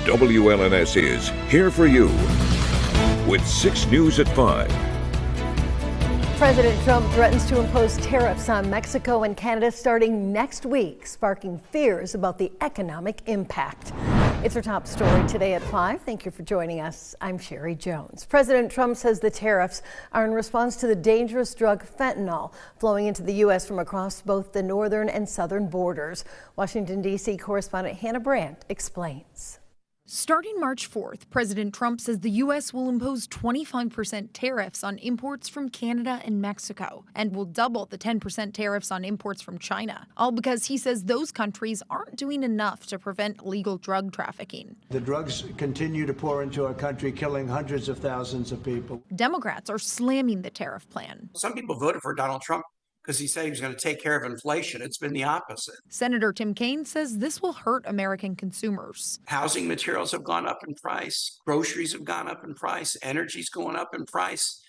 WLNS is here for you with 6 News at 5. President Trump threatens to impose tariffs on Mexico and Canada starting next week, sparking fears about the economic impact. It's our top story today at 5. Thank you for joining us. I'm Sherry Jones. President Trump says the tariffs are in response to the dangerous drug fentanyl flowing into the U.S. from across both the northern and southern borders. Washington, D.C. correspondent Hannah Brandt explains. Starting March 4th, President Trump says the U.S. will impose 25% tariffs on imports from Canada and Mexico and will double the 10% tariffs on imports from China, all because he says those countries aren't doing enough to prevent illegal drug trafficking. The drugs continue to pour into our country, killing hundreds of thousands of people. Democrats are slamming the tariff plan. Some people voted for Donald Trump because he said he was going to take care of inflation. It's been the opposite. Senator Tim Kaine says this will hurt American consumers. Housing materials have gone up in price. Groceries have gone up in price. Energy's going up in price.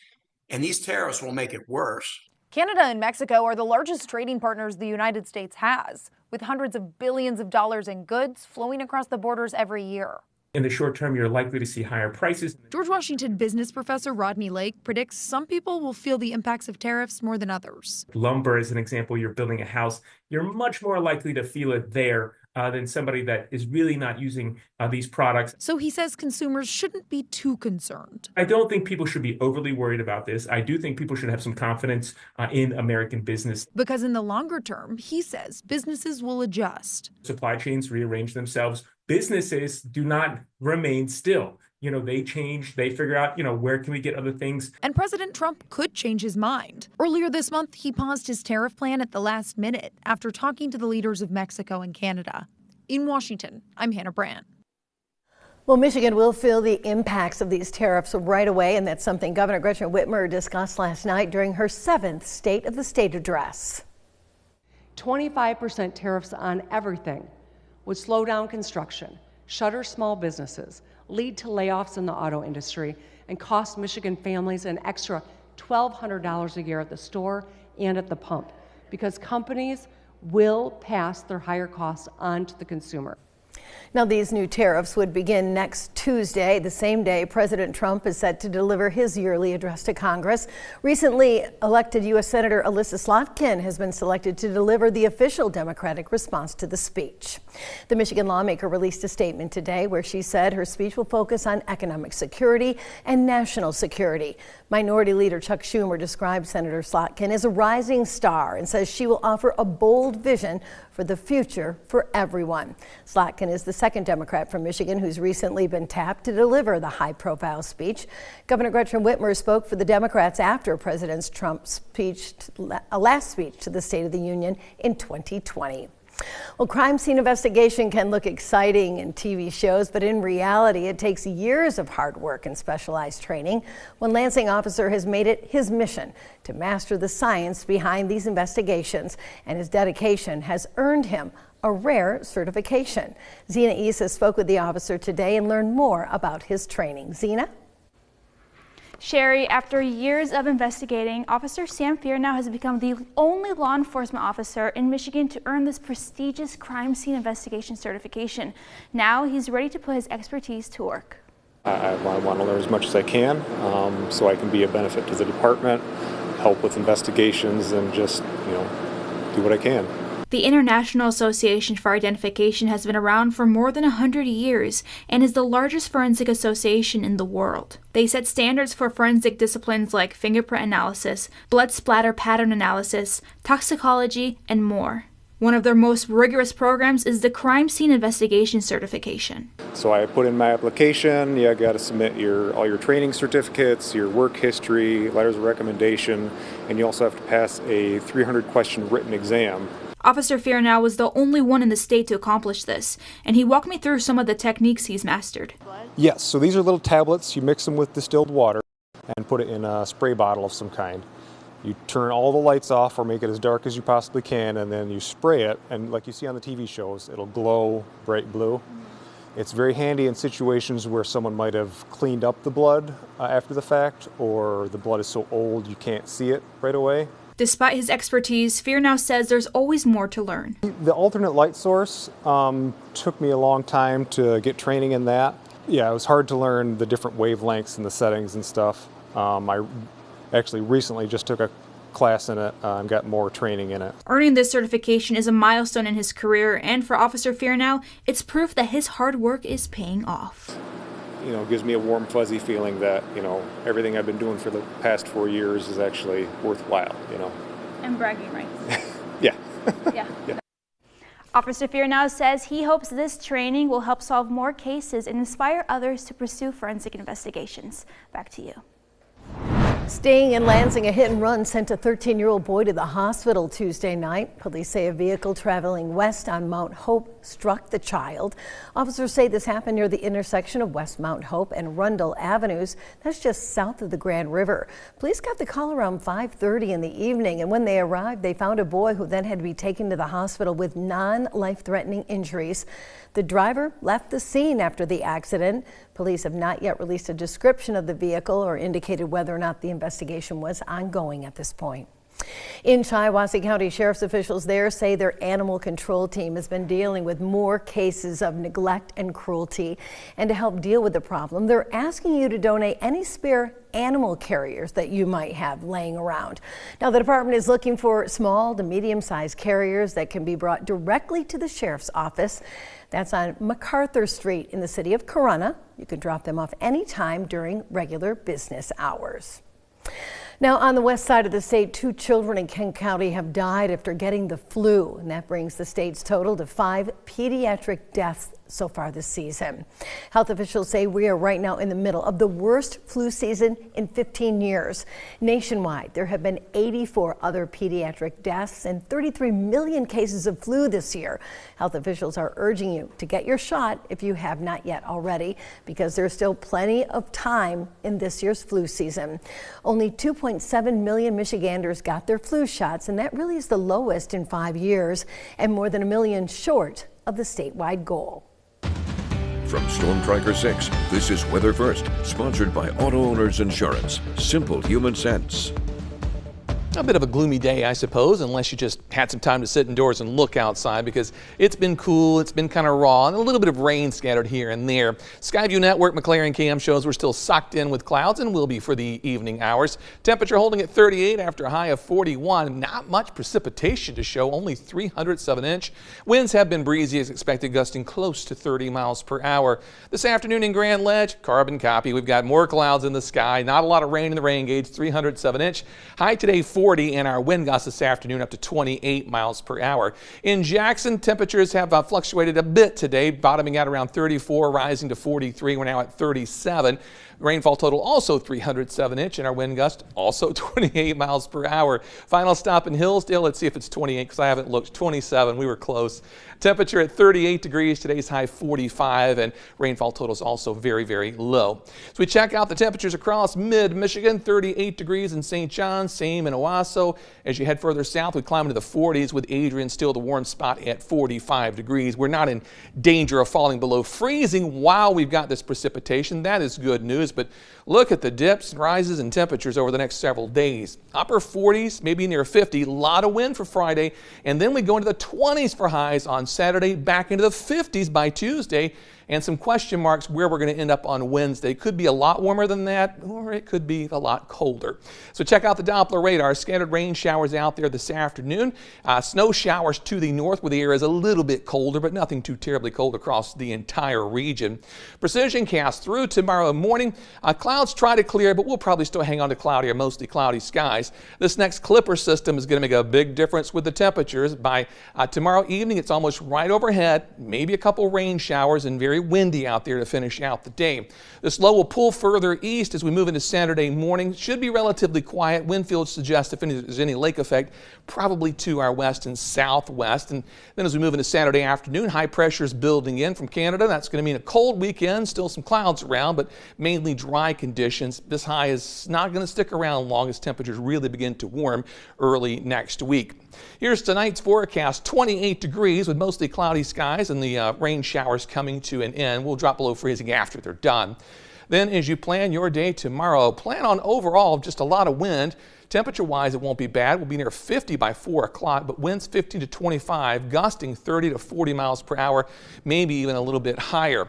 And these tariffs will make it worse. Canada and Mexico are the largest trading partners the United States has, with hundreds of billions of dollars in goods flowing across the borders every year. In the short term, you're likely to see higher prices. George Washington business professor Rodney Lake predicts some people will feel the impacts of tariffs more than others. Lumber is an example. You're building a house. You're much more likely to feel it there than somebody that is really not using these products. So he says consumers shouldn't be too concerned. I don't think people should be overly worried about this. I do think people should have some confidence in American business. Because in the longer term, he says businesses will adjust. Supply chains rearrange themselves. Businesses do not remain still. They change, they figure out, where can we get other things? And President Trump could change his mind. Earlier this month, he paused his tariff plan at the last minute after talking to the leaders of Mexico and Canada. In Washington, I'm Hannah Brandt. Well, Michigan will feel the impacts of these tariffs right away, and that's something Governor Gretchen Whitmer discussed last night during her 7th State of the State address. 25% tariffs on everything would slow down construction, shutter small businesses, lead to layoffs in the auto industry, and cost Michigan families an extra $1,200 a year at the store and at the pump, because companies will pass their higher costs on to the consumer. Now, these new tariffs would begin next Tuesday, the same day President Trump is set to deliver his yearly address to Congress. Recently elected U.S. Senator Elissa Slotkin has been selected to deliver the official Democratic response to the speech. The Michigan lawmaker released a statement today where she said her speech will focus on economic security and national security. Minority Leader Chuck Schumer described Senator Slotkin as a rising star and says she will offer a bold vision for the future for everyone. Slotkin is the second Democrat from Michigan who's recently been tapped to deliver the high-profile speech. Governor Gretchen Whitmer spoke for the Democrats after President Trump's last speech to the State of the Union in 2020. Well, crime scene investigation can look exciting in TV shows, but in reality, it takes years of hard work and specialized training. One Lansing officer has made it his mission to master the science behind these investigations, and his dedication has earned him a rare certification. Zena Issa spoke with the officer today and learned more about his training. Zena? Sherry, after years of investigating, Officer Sam Fearnow has become the only law enforcement officer in Michigan to earn this prestigious crime scene investigation certification. Now he's ready to put his expertise to work. I want to learn as much as I can so I can be a benefit to the department, help with investigations, and just, do what I can. The International Association for Identification has been around for more than 100 years and is the largest forensic association in the world. They set standards for forensic disciplines like fingerprint analysis, blood splatter pattern analysis, toxicology, and more. One of their most rigorous programs is the Crime Scene Investigation Certification. So I put in my application, I got to submit all your training certificates, your work history, letters of recommendation, and you also have to pass a 300-question written exam. Officer Fearnow was the only one in the state to accomplish this, and he walked me through some of the techniques he's mastered. Yes, so these are little tablets. You mix them with distilled water and put it in a spray bottle of some kind. You turn all the lights off or make it as dark as you possibly can, and then you spray it, and like you see on the TV shows, it'll glow bright blue. It's very handy in situations where someone might have cleaned up the blood after the fact, or the blood is so old you can't see it right away. Despite his expertise, Fearnow says there's always more to learn. The alternate light source took me a long time to get training in that. Yeah, it was hard to learn the different wavelengths and the settings and stuff. I actually recently just took a class in it and got more training in it. Earning this certification is a milestone in his career, and for Officer Fearnow, it's proof that his hard work is paying off. You know, it gives me a warm, fuzzy feeling that, you know, everything I've been doing for the past 4 years is actually worthwhile, you know. And bragging rights. Yeah. Yeah. Officer Fearnow says he hopes this training will help solve more cases and inspire others to pursue forensic investigations. Back to you. Staying in Lansing, a hit and run sent a 13-year-old boy to the hospital Tuesday night. Police say a vehicle traveling west on Mount Hope struck the child. Officers say this happened near the intersection of West Mount Hope and Rundle Avenues. That's just south of the Grand River. Police got the call around 5:30 in the evening, and when they arrived, they found a boy who then had to be taken to the hospital with non-life-threatening injuries. The driver left the scene after the accident. Police have not yet released a description of the vehicle or indicated whether or not the investigation was ongoing at this point. In Shiawassee County, sheriff's officials there say their animal control team has been dealing with more cases of neglect and cruelty. And to help deal with the problem, they're asking you to donate any spare animal carriers that you might have laying around. Now, the department is looking for small to medium-sized carriers that can be brought directly to the sheriff's office. That's on MacArthur Street in the city of Corunna. You can drop them off anytime during regular business hours. Now, on the west side of the state, 2 children in Kent County have died after getting the flu, and that brings the state's total to 5 pediatric deaths so far this season. Health officials say we are right now in the middle of the worst flu season in 15 years. Nationwide, there have been 84 other pediatric deaths and 33 million cases of flu this year. Health officials are urging you to get your shot if you have not yet already, because there's still plenty of time in this year's flu season. Only 2.7 million Michiganders got their flu shots, and that really is the lowest in 5 years, and more than 1 million short of the statewide goal. From Storm Tracker 6, this is Weather First, sponsored by Auto Owners Insurance. Simple human sense. A bit of a gloomy day, I suppose, unless you just had some time to sit indoors and look outside, because it's been cool, it's been kind of raw, and a little bit of rain scattered here and there. Skyview Network McLaren Cam shows we're still socked in with clouds and will be for the evening hours. Temperature holding at 38 after a high of 41. Not much precipitation to show, only 300ths of an inch. Winds have been breezy as expected, gusting close to 30 miles per hour. This afternoon in Grand Ledge, carbon copy. We've got more clouds in the sky, not a lot of rain in the rain gauge, 300ths of an inch. High today 40, and our wind gusts this afternoon up to 28 miles per hour. In Jackson, temperatures have fluctuated a bit today, bottoming out around 34, rising to 43. We're now at 37. Rainfall total also 307 inch, and our wind gust also 28 miles per hour. Final stop in Hillsdale. Let's see if it's 28 because I haven't looked. 27. We were close. Temperature at 38 degrees. Today's high 45, and rainfall total is also very, very low. So we check out the temperatures across mid-Michigan. 38 degrees in St. John, same in Owasso. As you head further south, we climb into the 40s with Adrian still the warm spot at 45 degrees. We're not in danger of falling below freezing while we've got this precipitation. That is good news. But look at the dips and rises in temperatures over the next several days. Upper 40s, maybe near 50. A lot of wind for Friday. And then we go into the 20s for highs on Saturday, back into the 50s by Tuesday. And some question marks where we're going to end up on Wednesday. Could be a lot warmer than that, or it could be a lot colder. So check out the Doppler radar. Scattered rain showers out there this afternoon. Snow showers to the north where the air is a little bit colder, but nothing too terribly cold across the entire region. Precision cast through tomorrow morning. Clouds try to clear, but we'll probably still hang on to cloudy or mostly cloudy skies. This next Clipper system is going to make a big difference with the temperatures. By tomorrow evening, it's almost right overhead. Maybe a couple rain showers and very windy out there to finish out the day. This low will pull further east as we move into Saturday morning. Should be relatively quiet. Wind fields suggest if there's any lake effect, probably to our west and southwest. And then as we move into Saturday afternoon, high pressure is building in from Canada. That's going to mean a cold weekend, still some clouds around, but mainly dry conditions. This high is not going to stick around long as temperatures really begin to warm early next week. Here's tonight's forecast. 28 degrees with mostly cloudy skies and the rain showers coming to an end. We'll drop below freezing after they're done. Then as you plan your day tomorrow, plan on overall just a lot of wind. Temperature-wise, it won't be bad. We'll be near 50 by 4 o'clock, but winds 15 to 25, gusting 30 to 40 miles per hour, maybe even a little bit higher.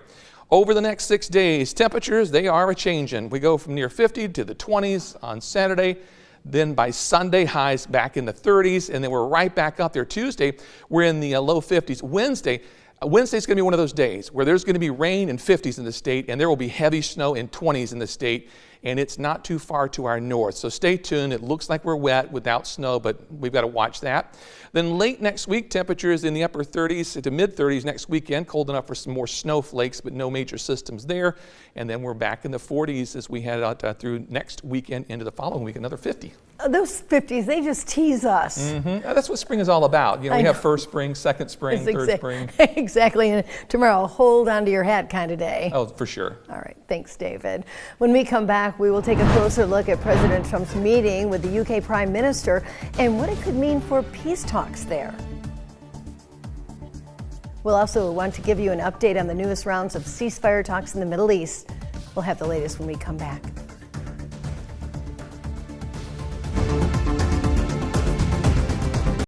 Over the next 6 days, temperatures, they are a-changing. We go from near 50 to the 20s on Saturday. Then by Sunday, highs back in the 30s, and then we're right back up there. Tuesday, we're in the low 50s. Wednesday's going to be one of those days where there's going to be rain in 50s in the state, and there will be heavy snow in 20s in the state, and it's not too far to our north. So stay tuned. It looks like we're wet without snow, but we've got to watch that. Then late next week, temperatures in the upper 30s to mid 30s next weekend, cold enough for some more snowflakes, but no major systems there. And then we're back in the 40s as we head out through next weekend into the following week, another 50. Those 50s, they just tease us. That's what spring is all about. You know, we have first spring, second spring, third spring. Exactly. And tomorrow, hold on to your hat kind of day. Oh, for sure. All right. Thanks, David. When we come back, we will take a closer look at President Trump's meeting with the UK Prime Minister and what it could mean for peace talks there. We'll also want to give you an update on the newest rounds of ceasefire talks in the Middle East. We'll have the latest when we come back.